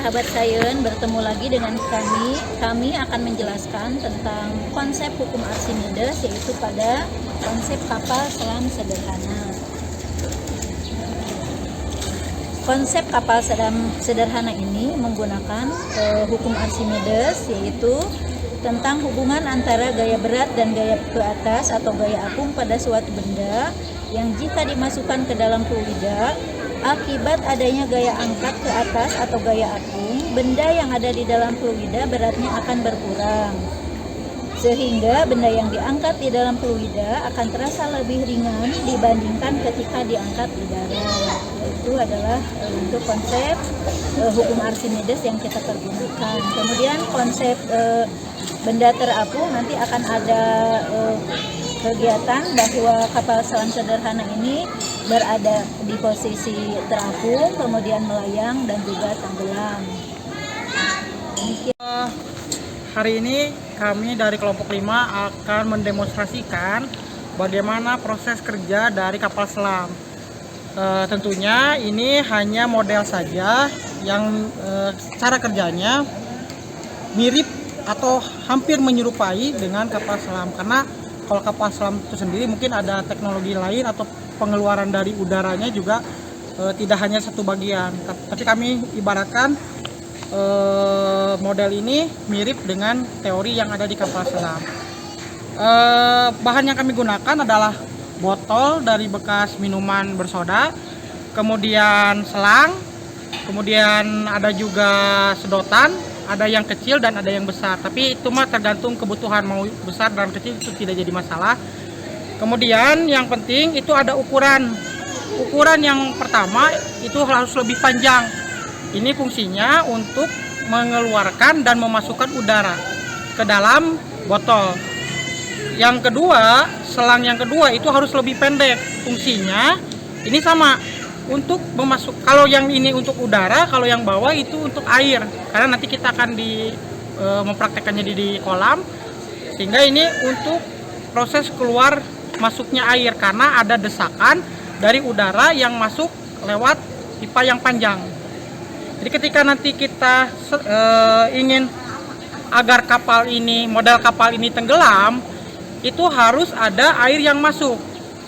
sahabat sains, bertemu lagi dengan kami. Kami akan menjelaskan tentang konsep hukum Archimedes, yaitu pada konsep kapal selam sederhana. Konsep kapal selam sederhana ini menggunakan hukum Archimedes, yaitu tentang hubungan antara gaya berat dan gaya ke atas atau gaya apung pada suatu benda yang jika dimasukkan ke dalam fluida, akibat adanya gaya angkat ke atas atau gaya apung, benda yang ada di dalam fluida beratnya akan berkurang. Sehingga benda yang diangkat di dalam fluida akan terasa lebih ringan dibandingkan ketika diangkat di darat. Itu adalah untuk konsep hukum Archimedes yang kita pergunakan. Kemudian konsep benda terapung, nanti akan ada kegiatan bahwa kapal selam sederhana ini berada di posisi terapung, kemudian melayang dan juga tenggelam. Hari ini kami dari kelompok 5 akan mendemonstrasikan bagaimana proses kerja dari kapal selam. Tentunya ini hanya model saja yang cara kerjanya mirip atau hampir menyerupai dengan kapal selam, karena kalau kapal selam itu sendiri mungkin ada teknologi lain atau pengeluaran dari udaranya juga tidak hanya satu bagian. Tapi kami ibaratkan model ini mirip dengan teori yang ada di kapal selam. Bahan yang kami gunakan adalah botol dari bekas minuman bersoda, kemudian selang, kemudian ada juga sedotan, ada yang kecil dan ada yang besar, tapi itu mah tergantung kebutuhan, mau besar dan kecil itu tidak jadi masalah. Kemudian yang penting itu ada ukuran yang pertama itu harus lebih panjang. Ini fungsinya untuk mengeluarkan dan memasukkan udara ke dalam botol. Yang kedua, selang yang kedua itu harus lebih pendek. Fungsinya ini sama, untuk memasuk. Kalau yang ini untuk udara, kalau yang bawah itu untuk air. Karena nanti kita akan mempraktekannya di kolam. Sehingga ini untuk proses keluar masuknya air, karena ada desakan dari udara yang masuk lewat pipa yang panjang. Jadi ketika nanti kita ingin agar model kapal ini tenggelam, itu harus ada air yang masuk.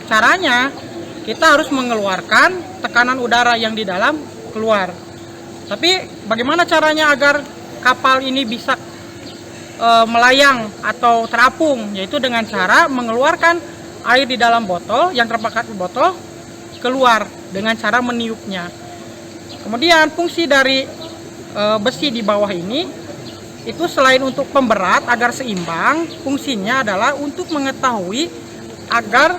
Caranya kita harus mengeluarkan tekanan udara yang di dalam keluar. Tapi bagaimana caranya agar kapal ini bisa melayang atau terapung? Yaitu dengan cara mengeluarkan air di dalam botol yang terpakat di botol keluar dengan cara meniupnya. Kemudian fungsi dari besi di bawah ini itu selain untuk pemberat agar seimbang, fungsinya adalah untuk mengetahui agar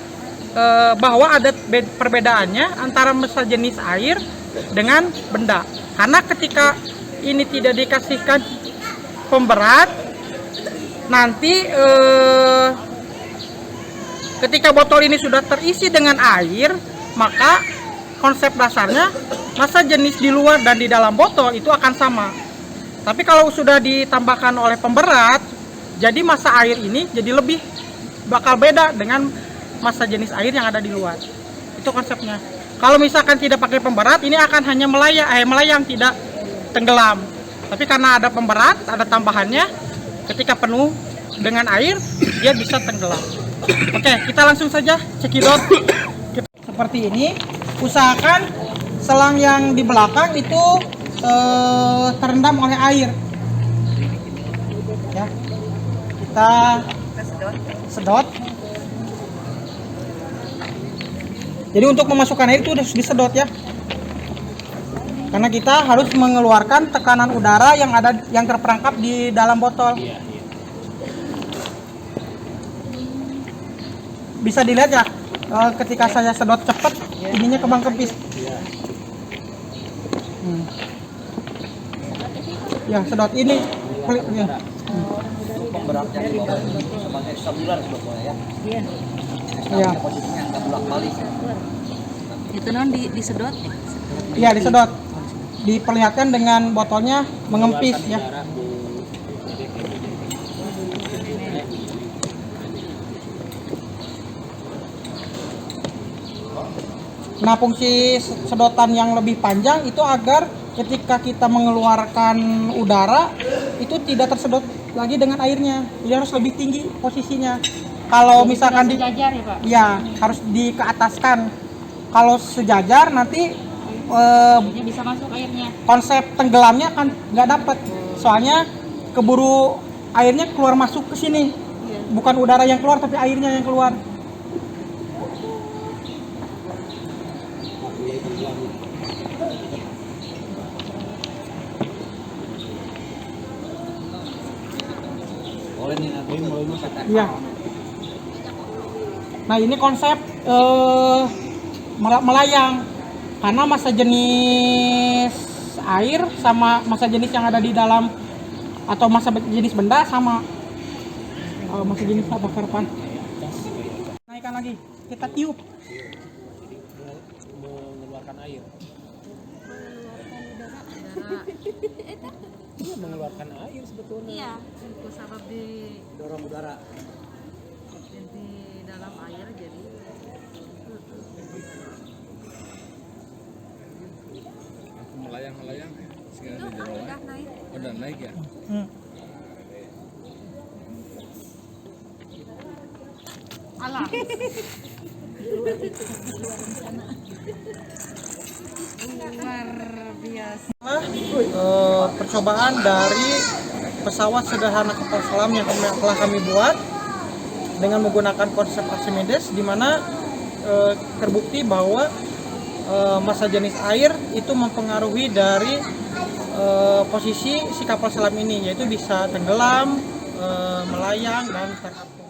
bahwa ada perbedaannya antara sejenis air dengan benda. Karena ketika ini tidak dikasihkan pemberat, nanti ketika botol ini sudah terisi dengan air, maka konsep dasarnya massa jenis di luar dan di dalam botol itu akan sama. Tapi kalau sudah ditambahkan oleh pemberat, jadi massa air ini jadi bakal beda dengan massa jenis air yang ada di luar. Itu konsepnya. Kalau misalkan tidak pakai pemberat, ini akan hanya melayang, tidak tenggelam. Tapi karena ada pemberat, ada tambahannya, ketika penuh dengan air, dia bisa tenggelam. Oke, kita langsung saja cekidot. Seperti ini, usahakan selang yang di belakang itu terendam oleh air. Ya, kita sedot. Jadi untuk memasukkan air itu harus disedot ya, karena kita harus mengeluarkan tekanan udara yang terperangkap di dalam botol. Bisa dilihat ya, ketika saya sedot cepat, ininya kembang kempis. Ya, sedot ini pelit ya. Pemberatnya di bawah ini sebagai sabular sebetulnya ya. Iya. Iya. Posisinya nggak bolak-balik. Itu disedot. Iya, disedot. Diperlihatkan dengan botolnya mengempis ya. Nah, fungsi sedotan yang lebih panjang itu agar ketika kita mengeluarkan udara itu tidak tersedot lagi dengan airnya, jadi harus lebih tinggi posisinya. Kalau misalkan sejajar ya Pak? ya harus dikeataskan. Kalau sejajar nanti Bisa masuk airnya. konsep tenggelamnya kan nggak dapat, soalnya keburu airnya keluar masuk ke sini, bukan udara yang keluar tapi airnya yang keluar. Boleh nih nanti mulai masak. Iya. Nah ini konsep melayang, karena massa jenis air sama massa jenis yang ada di dalam atau massa jenis benda sama. Massa jenis apa karpan? Naikkan lagi, kita tiup. Mengeluarkan air. Iya, mengeluarkan air sebetulnya. Iya, sabab di Dorong udara. dalam air jadi Aku melayang sekarang di udah bawah. naik. Udah naik ya. Alah. Luar biasa. Percobaan dari pesawat sederhana kapal selam yang telah kami buat dengan menggunakan konsep Archimedes, di mana terbukti bahwa massa jenis air itu mempengaruhi dari posisi si kapal selam ini, yaitu bisa tenggelam, melayang, dan terapung.